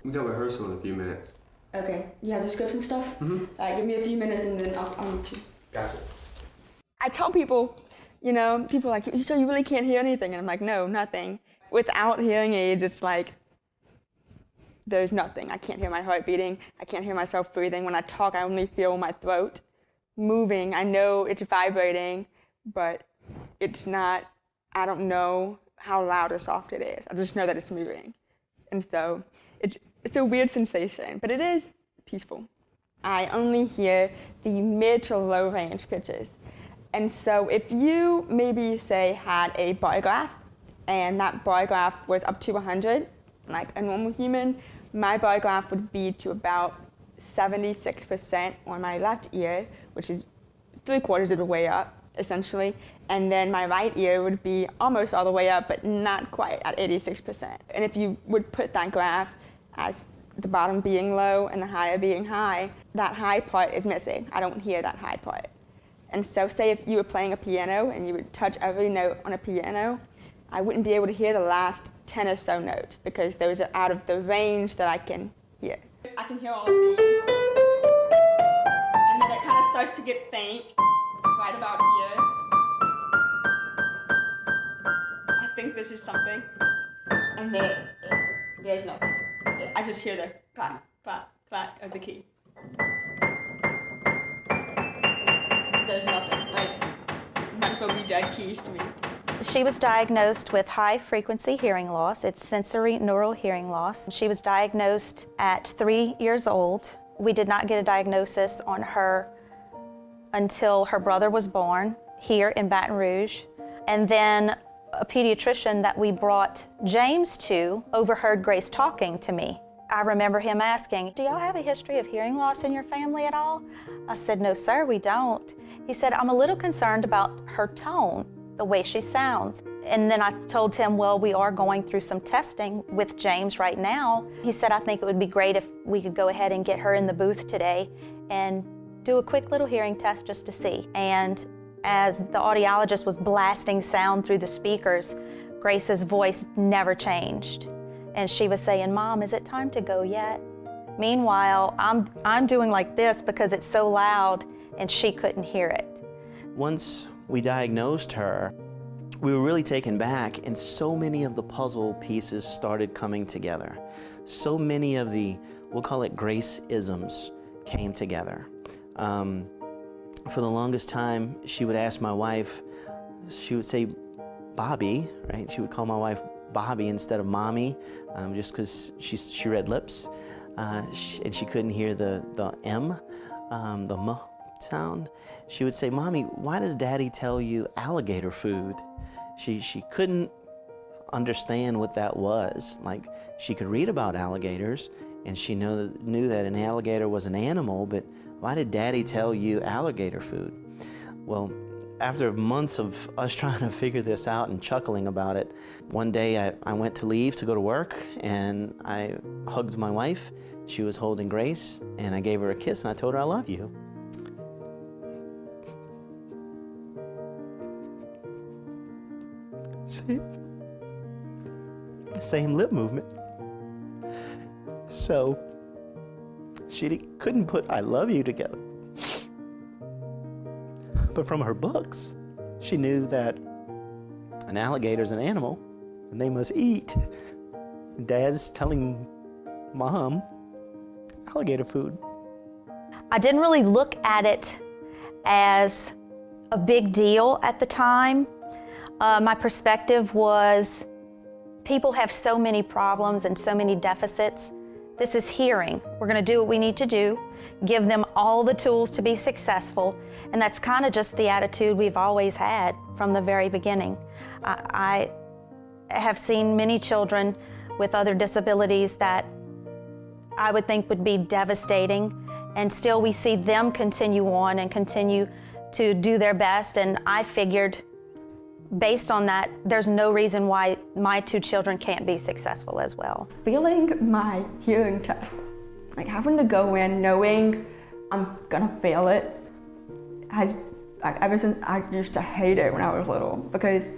We got rehearsal in a few minutes. Okay, you have the scripts and stuff? Mm-hmm. Give me a few minutes and then I'll meet you. Gotcha. I tell people, people are like, so you really can't hear anything? And I'm like, no, nothing. Without hearing aids, it's like, there's nothing. I can't hear my heart beating. I can't hear myself breathing. When I talk, I only feel my throat moving. I know it's vibrating, but it's not, I don't know how loud or soft it is. I just know that it's moving. And so it's a weird sensation, but it is peaceful. I only hear the mid to low range pitches. And so if you maybe say had a bar graph and that bar graph was up to 100, like a normal human, my bar graph would be to about 76% on my left ear, which is 3/4 of the way up, essentially. And then my right ear would be almost all the way up, but not quite at 86%. And if you would put that graph as the bottom being low and the higher being high, that high part is missing. I don't hear that high part. And so say if you were playing a piano and you would touch every note on a piano, I wouldn't be able to hear the last 10 or so notes because those are out of the range that I can hear. I can hear all of these. And then it kind of starts to get faint right about here. I think this is something. And then there's nothing. I just hear the clack, clack, clack of the key. There's nothing. Might as well be dead keys to me. She was diagnosed with high-frequency hearing loss. It's sensory neural hearing loss. She was diagnosed at 3 years old. We did not get a diagnosis on her until her brother was born here in Baton Rouge. And then a pediatrician that we brought James to overheard Grace talking to me. I remember him asking, do y'all have a history of hearing loss in your family at all? I said, no, sir, we don't. He said, I'm a little concerned about her tone, the way she sounds. And then I told him, well, we are going through some testing with James right now. He said, I think it would be great if we could go ahead and get her in the booth today and do a quick little hearing test just to see. And as the audiologist was blasting sound through the speakers, Grace's voice never changed. And she was saying, Mom, is it time to go yet? Meanwhile, I'm doing like this because it's so loud and she couldn't hear it. Once we diagnosed her, we were really taken back, and so many of the puzzle pieces started coming together. So many of the, we'll call it Grace-isms, came together. For the longest time, she would ask my wife, she would say Bobby, right? She would call my wife Bobby instead of Mommy, just because she read lips, and she couldn't hear the M, the M sound. She would say, Mommy, why does Daddy tell you alligator food? She couldn't understand what that was. Like, she could read about alligators, and she knew that an alligator was an animal, but why did Daddy tell you alligator food? Well, after months of us trying to figure this out and chuckling about it, one day I went to leave to go to work, and I hugged my wife. She was holding Grace, and I gave her a kiss, and I told her I love you. Same lip movement. So she couldn't put I love you together. But from her books, she knew that an alligator's an animal and they must eat. Dad's telling Mom alligator food. I didn't really look at it as a big deal at the time. My perspective was, people have so many problems and so many deficits. This is hearing. We're going to do what we need to do, give them all the tools to be successful, and that's kind of just the attitude we've always had from the very beginning. I have seen many children with other disabilities that I would think would be devastating, and still we see them continue on and continue to do their best, and I figured, based on that, there's no reason why my two children can't be successful as well. Failing my hearing test, like having to go in knowing I'm gonna fail it, ever since I used to hate it when I was little, because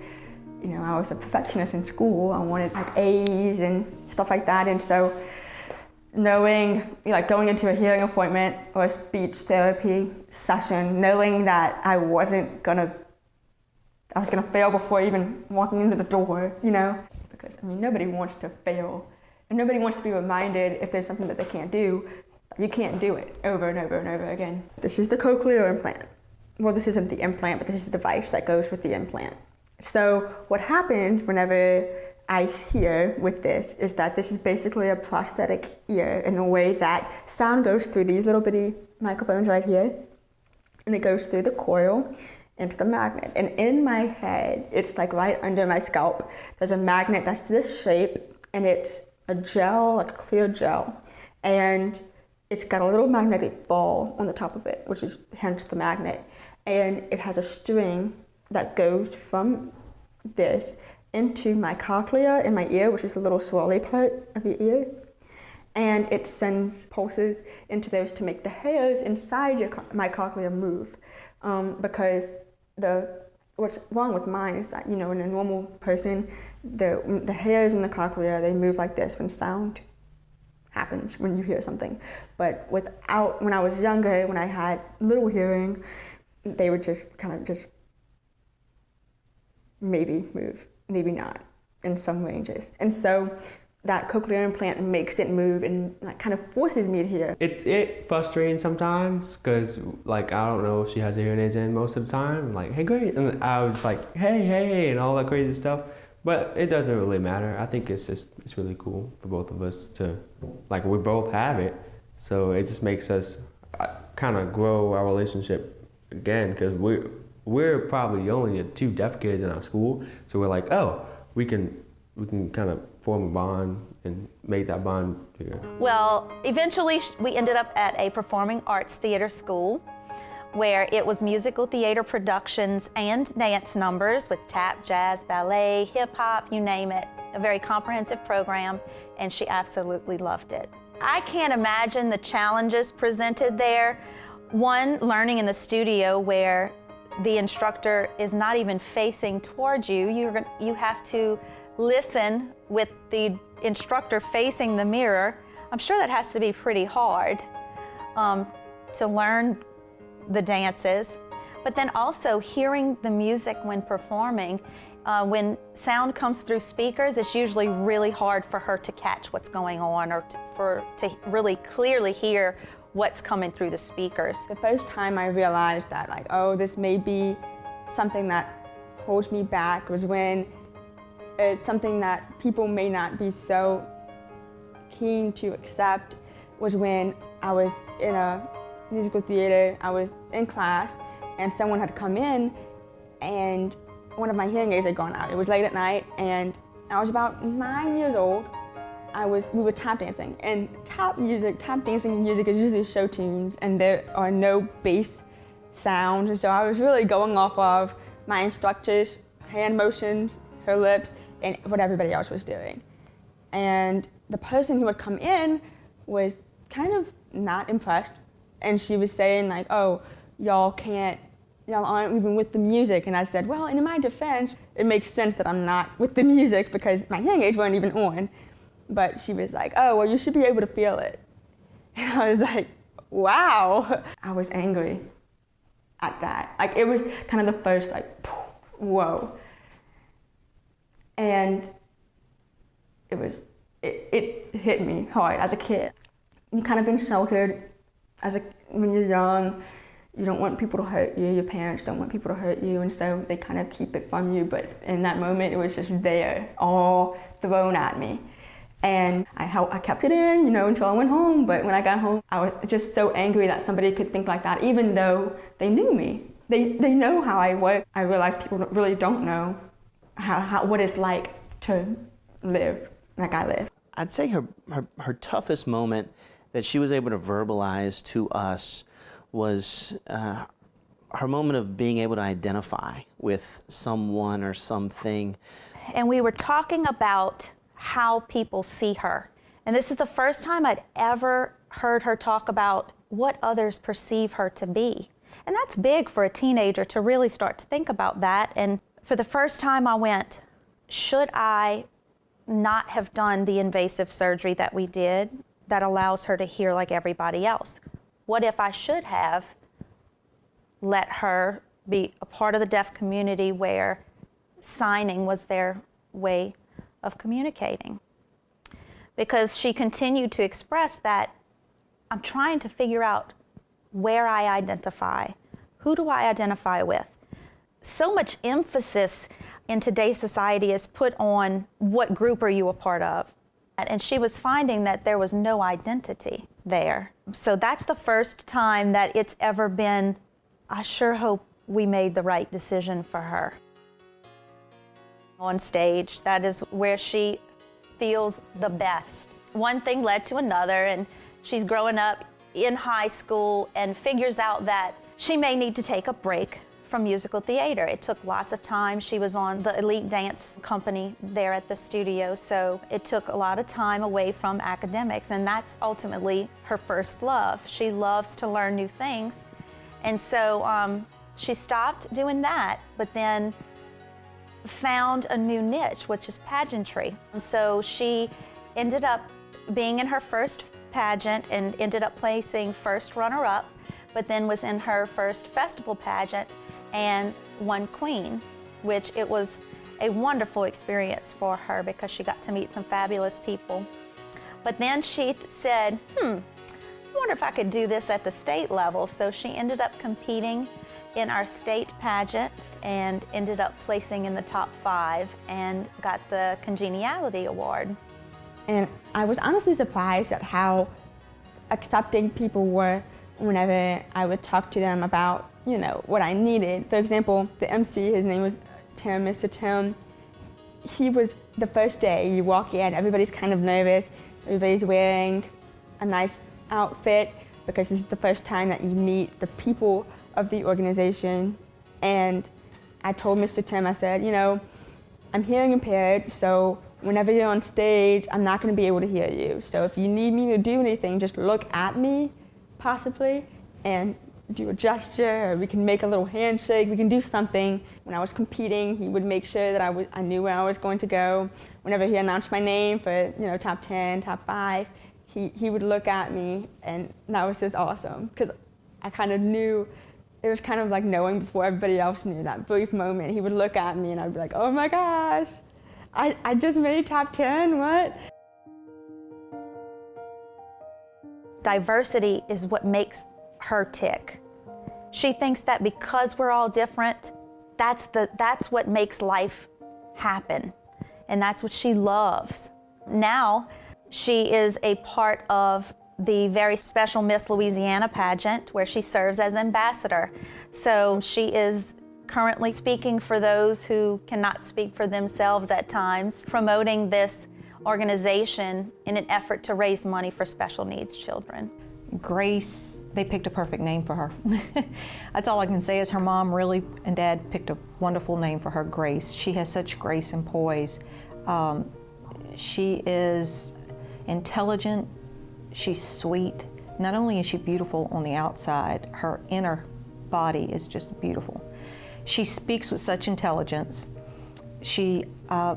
I was a perfectionist in school. I wanted like A's and stuff like that, and so knowing, like going into a hearing appointment or a speech therapy session, knowing that I was gonna fail before even walking into the door, you know? Because, I mean, nobody wants to fail. And nobody wants to be reminded if there's something that they can't do, you can't do it over and over and over again. This is the cochlear implant. Well, this isn't the implant, but this is the device that goes with the implant. So what happens whenever I hear with this is that this is basically a prosthetic ear in the way that sound goes through these little bitty microphones right here, and it goes through the coil into the magnet. And in my head, it's like right under my scalp, there's a magnet that's this shape, and it's a gel, like a clear gel. And it's got a little magnetic ball on the top of it, which is hence the magnet. And it has a string that goes from this into my cochlea in my ear, which is the little swirly part of your ear. And it sends pulses into those to make the hairs inside my cochlea move. Because what's wrong with mine is that, you know, in a normal person, the hairs in the cochlea, they move like this when sound happens, when you hear something. But when I was younger, when I had little hearing, they would just kind of just maybe move, maybe not, in some ranges. And so that cochlear implant makes it move and like kind of forces me to hear. It's frustrating sometimes because like I don't know if she has her hearing aids in most of the time. Like, hey, great, and I was like, hey, and all that crazy stuff. But it doesn't really matter. I think it's really cool for both of us to, like, we both have it, so it just makes us kind of grow our relationship again, because we're probably only 2 deaf kids in our school, so we're like, oh, we can kind of form a bond and make that bond bigger. Well, eventually we ended up at a performing arts theater school where it was musical theater productions and dance numbers with tap, jazz, ballet, hip hop, you name it. A very comprehensive program, and she absolutely loved it. I can't imagine the challenges presented there. One, learning in the studio where the instructor is not even facing towards you. You have to listen with the instructor facing the mirror. I'm sure that has to be pretty hard to learn the dances, but then also hearing the music when performing. When sound comes through speakers, it's usually really hard for her to catch what's going on or to really clearly hear what's coming through the speakers. The first time I realized that, like, oh, this may be something that holds me back was when it's something that people may not be so keen to accept, was when I was in a musical theater, I was in class, and someone had come in, and one of my hearing aids had gone out. It was late at night, and I was about 9 years old. We were tap dancing, and tap dancing music is usually show tunes, and there are no bass sounds, and so I was really going off of my instructor's hand motions, her lips, and what everybody else was doing. And the person who had come in was kind of not impressed, and she was saying like, oh, y'all aren't even with the music. And I said, well, in my defense, it makes sense that I'm not with the music because my hearing aids weren't even on. But she was like, oh, well, you should be able to feel it. And I was like, wow. I was angry at that. Like, it was kind of the first, like, whoa. And it hit me hard as a kid. You've kind of been sheltered when you're young. You don't want people to hurt you, your parents don't want people to hurt you, and so they kind of keep it from you, but in that moment it was just there, all thrown at me. And I kept it in, until I went home, but when I got home, I was just so angry that somebody could think like that, even though they knew me. They know how I work. I realized people really don't know what it's like to live like I live. I'd say her toughest moment that she was able to verbalize to us was her moment of being able to identify with someone or something. And we were talking about how people see her. And this is the first time I'd ever heard her talk about what others perceive her to be. And that's big for a teenager to really start to think about that. And for the first time I went, should I not have done the invasive surgery that we did? that allows her to hear like everybody else? What if I should have let her be a part of the deaf community where signing was their way of communicating? Because she continued to express that I'm trying to figure out where I identify. Who do I identify with? So much emphasis in today's society is put on what group are you a part of? And she was finding that there was no identity there. So that's the first time that it's ever been, I sure hope we made the right decision for her. On stage, that is where she feels the best. One thing led to another, and she's growing up in high school and figures out that she may need to take a break from musical theater. It took lots of time. She was on the elite dance company there at the studio, so it took a lot of time away from academics, and that's ultimately her first love. She loves to learn new things, and so she stopped doing that, but then found a new niche, which is pageantry. And so she ended up being in her first pageant and ended up placing first runner-up, but then was in her first festival pageant and won queen, which it was a wonderful experience for her because she got to meet some fabulous people. But then she said, I wonder if I could do this at the state level. So she ended up competing in our state pageant and ended up placing in the top 5 and got the Congeniality Award. And I was honestly surprised at how accepting people were whenever I would talk to them about, you know, what I needed. For example, the MC, his name was Tim, Mr. Tim. He was, the first day you walk in, everybody's kind of nervous. Everybody's wearing a nice outfit because this is the first time that you meet the people of the organization. And I told Mr. Tim, I said, you know, I'm hearing impaired, so whenever you're on stage, I'm not going to be able to hear you. So if you need me to do anything, just look at me, possibly, and do a gesture, or we can make a little handshake, we can do something. When I was competing, he would make sure that I knew where I was going to go. Whenever he announced my name for, you know, top 10, top 5, he would look at me, and that was just awesome, because I kind of knew. It was kind of like knowing before everybody else knew. That brief moment, he would look at me and I'd be like, oh my gosh, I just made top 10, what? Diversity is what makes her tick. She thinks that because we're all different, that's what makes life happen. And that's what she loves. Now, she is a part of the Very Special Miss Louisiana pageant, where she serves as ambassador. So she is currently speaking for those who cannot speak for themselves at times, promoting this organization in an effort to raise money for special needs children. Grace, they picked a perfect name for her. That's all I can say is her mom really and dad picked a wonderful name for her, Grace. She has such grace and poise. She is intelligent. She's sweet. Not only is she beautiful on the outside, her inner body is just beautiful. She speaks with such intelligence. She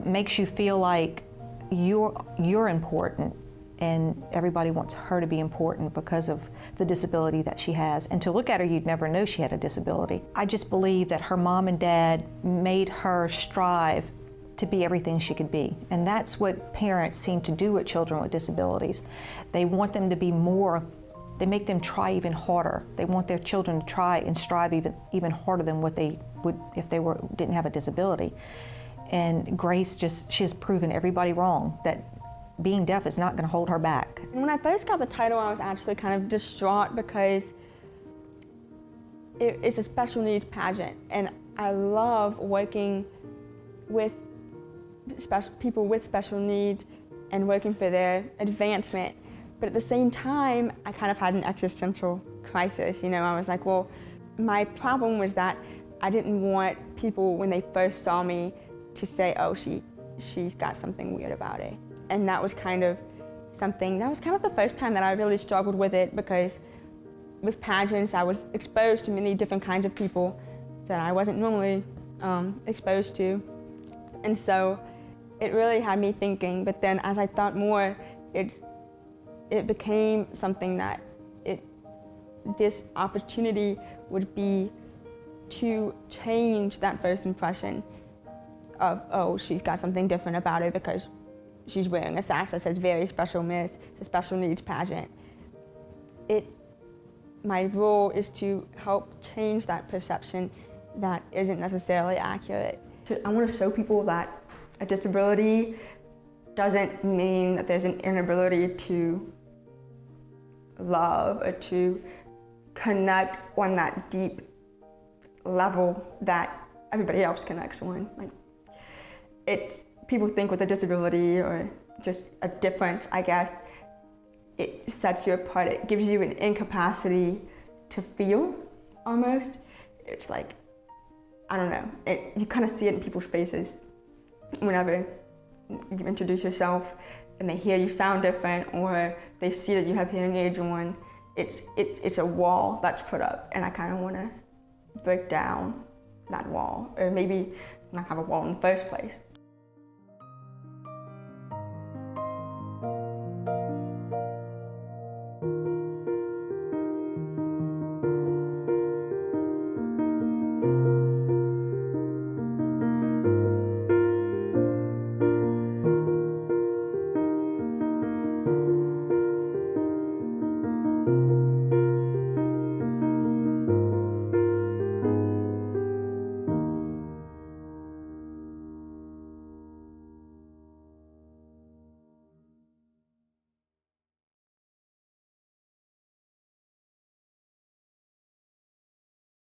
makes you feel like you're important, and everybody wants her to be important because of the disability that she has. And to look at her, you'd never know she had a disability. I just believe that her mom and dad made her strive to be everything she could be. And that's what parents seem to do with children with disabilities. They want them to be more, they make them try even harder. They want their children to try and strive even harder than what they would if they didn't have a disability. And Grace she has proven everybody wrong, that being deaf is not going to hold her back. And when I first got the title, I was actually kind of distraught because it's a special needs pageant, and I love working with people with special needs and working for their advancement. But at the same time, I kind of had an existential crisis. You know, I was like, well, my problem was that I didn't want people, when they first saw me, to say, oh, she's got something weird about it. And that was kind of the first time that I really struggled with it, because with pageants, I was exposed to many different kinds of people that I wasn't normally exposed to. And so it really had me thinking. But then as I thought more, it became something that this opportunity would be to change that first impression of, oh, she's got something different about her because she's wearing a sash that says Very Special Miss, it's a special needs pageant. My role is to help change that perception that isn't necessarily accurate. I want to show people that a disability doesn't mean that there's an inability to love or to connect on that deep level that everybody else connects on. People think with a disability or just a difference, I guess, it sets you apart. It gives you an incapacity to feel, almost. It's like, I don't know, you kind of see it in people's faces whenever you introduce yourself and they hear you sound different or they see that you have hearing aids on. It's a wall that's put up, and I kind of want to break down that wall, or maybe not have a wall in the first place.